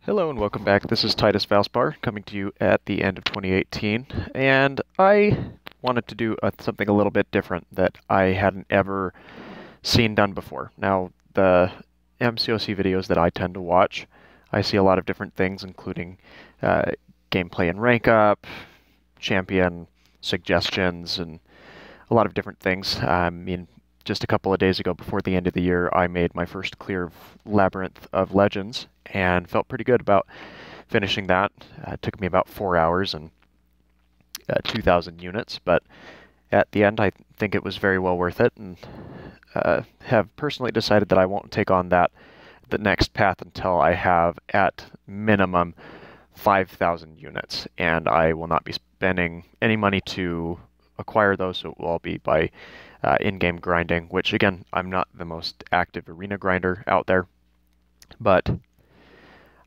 Hello and welcome back. This is Titus Valspar coming to you at the end of 2018, and I wanted to do something a little bit different that I hadn't ever seen done before. Now, the MCOC videos that I tend to watch, I see a lot of different things, including gameplay and rank up, champion suggestions, and a lot of different things. I mean, just a couple of days ago, before the end of the year, I made my first clear of Labyrinth of Legends and felt pretty good about finishing that. It took me about 4 hours and 2,000 units, but at the end, I think it was very well worth it, and have personally decided that I won't take on the next path until I have at minimum 5,000 units, and I will not be spending any money to acquire those, so it will all be by in-game grinding, which again, I'm not the most active arena grinder out there, but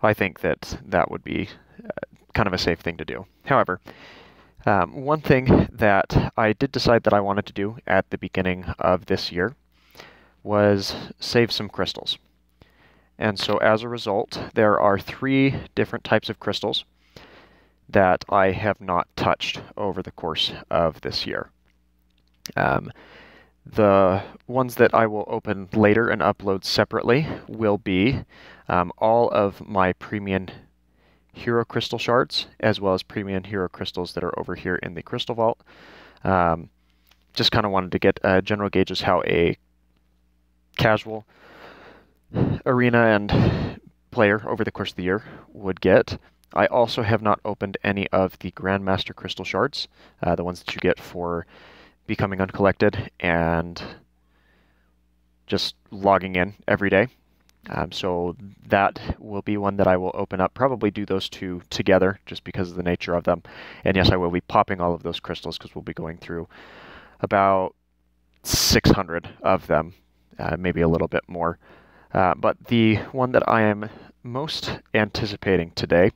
I think that that would be kind of a safe thing to do. However, one thing that I did decide that I wanted to do at the beginning of this year was save some crystals. And so as a result, there are 3 different types of crystals that I have not touched over the course of this year. The ones that I will open later and upload separately will be all of my premium hero crystal shards, as well as premium hero crystals that are over here in the crystal vault. Just kind of wanted to get a general gauge as how a casual arena and player over the course of the year would get. I also have not opened any of the Grandmaster crystal shards, the ones that you get for becoming Uncollected and just logging in every day. So that will be one that I will open up, probably do those 2 together just because of the nature of them. And yes, I will be popping all of those crystals because we'll be going through about 600 of them, maybe a little bit more. But the one that I am most anticipating today,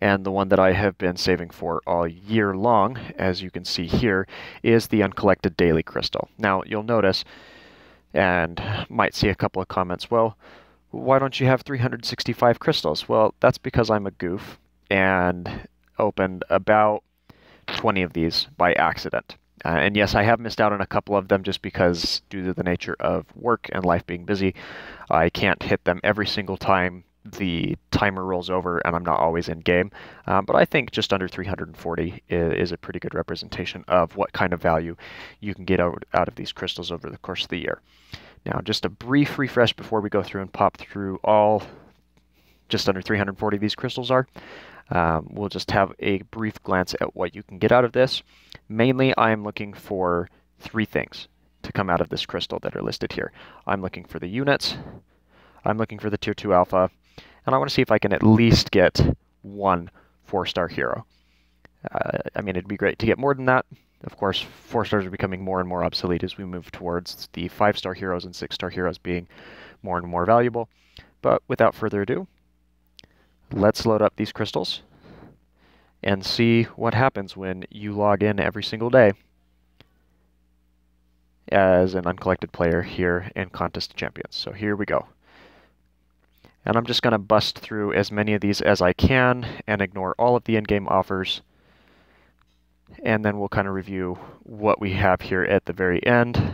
and the one that I have been saving for all year long, as you can see here, is the Uncollected Daily Crystal. Now, you'll notice, and might see a couple of comments, well, why don't you have 365 crystals? Well, that's because I'm a goof and opened about 20 of these by accident. And yes, I have missed out on a couple of them just because, due to the nature of work and life being busy, I can't hit them every single time the timer rolls over and I'm not always in game. But I think just under 340 is a pretty good representation of what kind of value you can get out of these crystals over the course of the year. Now, just a brief refresh before we go through and pop through all just under 340 these crystals are. We'll just have a brief glance at what you can get out of this. Mainly, I'm looking for 3 things to come out of this crystal that are listed here. I'm looking for the units, I'm looking for the Tier 2 Alpha, and I want to see if I can at least get 1 4-star hero. I mean, it'd be great to get more than that. Of course, 4 stars are becoming more and more obsolete as we move towards the 5-star heroes and 6-star heroes being more and more valuable. But without further ado, let's load up these crystals and see what happens when you log in every single day as an Uncollected player here in Contest of Champions. So here we go. And I'm just going to bust through as many of these as I can and ignore all of the in-game offers. And then we'll kind of review what we have here at the very end.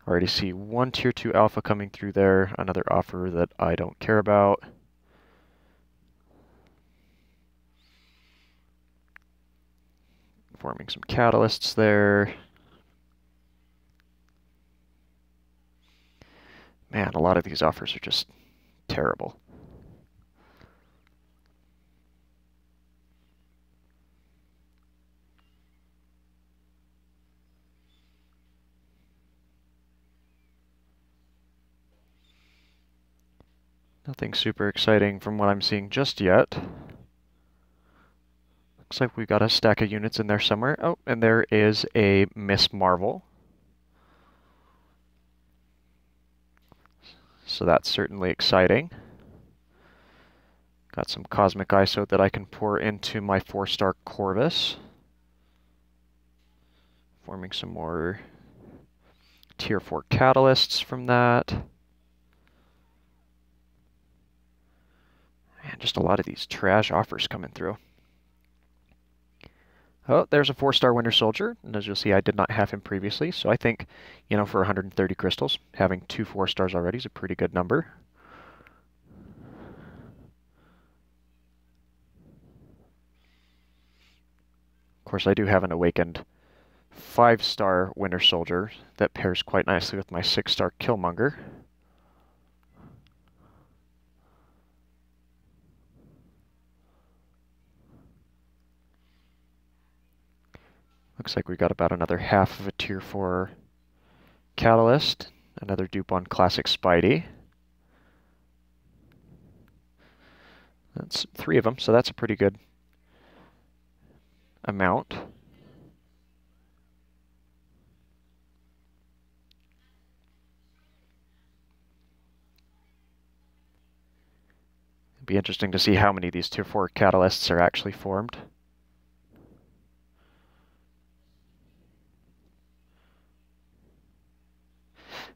Already see 1 Tier 2 Alpha coming through there, another offer that I don't care about. Forming some catalysts there. Man, a lot of these offers are just terrible. Nothing super exciting from what I'm seeing just yet. Looks like we've got a stack of units in there somewhere. Oh, and there is a Miss Marvel. So that's certainly exciting. Got some Cosmic ISO that I can pour into my 4-star Corvus. Forming some more Tier 4 catalysts from that. Man, just a lot of these trash offers coming through. Oh, there's a 4-star Winter Soldier, and as you'll see, I did not have him previously, so I think, you know, for 130 crystals, having 2 4-stars already is a pretty good number. Of course, I do have an awakened 5-star Winter Soldier that pairs quite nicely with my 6-star Killmonger. Looks like we got about another half of a tier 4 Catalyst, another dupe on Classic Spidey. That's 3 of them, so that's a pretty good amount. It'd be interesting to see how many of these tier 4 Catalysts are actually formed.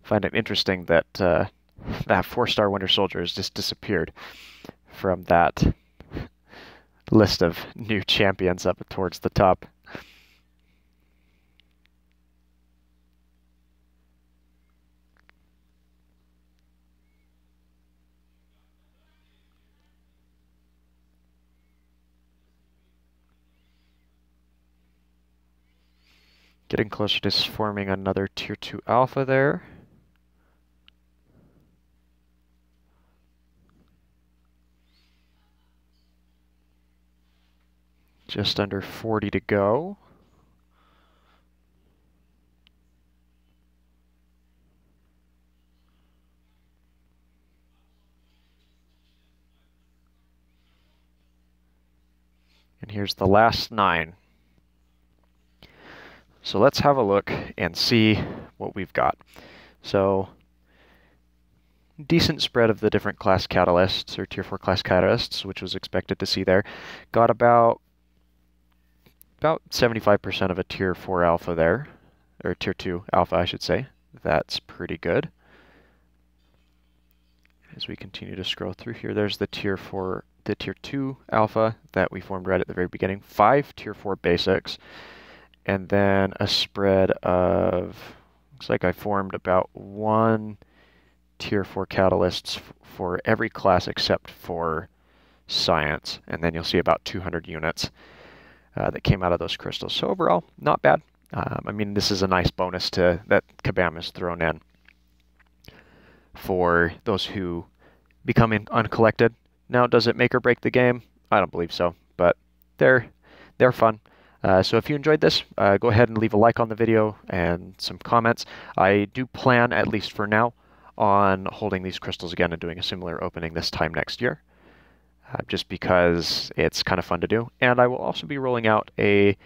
Find it interesting that that 4-star Winter Soldier has just disappeared from that list of new champions up towards the top. Getting closer to forming another tier 2 alpha there. Just under 40 to go. And here's the last 9. So let's have a look and see what we've got. So decent spread of the different class catalysts, or tier 4 class catalysts, which was expected to see there. Got about 75% of a tier 4 alpha there, or tier 2 alpha, I should say. That's pretty good. As we continue to scroll through here, there's the tier 2 alpha that we formed right at the very beginning. 5 tier 4 basics, and then a spread of, looks like I formed about 1 tier 4 catalysts for every class except for science, and then you'll see about 200 units that came out of those crystals. So overall, not bad. I mean, this is a nice bonus that Kabam has thrown in for those who become uncollected. Now, does it make or break the game? I don't believe so, but they're fun. So if you enjoyed this, go ahead and leave a like on the video and some comments. I do plan, at least for now, on holding these crystals again and doing a similar opening this time next year. Just because it's kind of fun to do. And I will also be rolling out a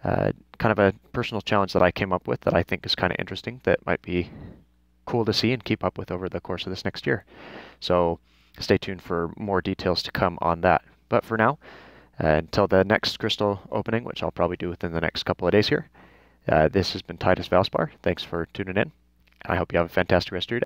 kind of a personal challenge that I came up with that I think is kind of interesting, that might be cool to see and keep up with over the course of this next year. So stay tuned for more details to come on that. But for now, until the next crystal opening, which I'll probably do within the next couple of days here, this has been Titus Valspar. Thanks for tuning in. I hope you have a fantastic rest of your day.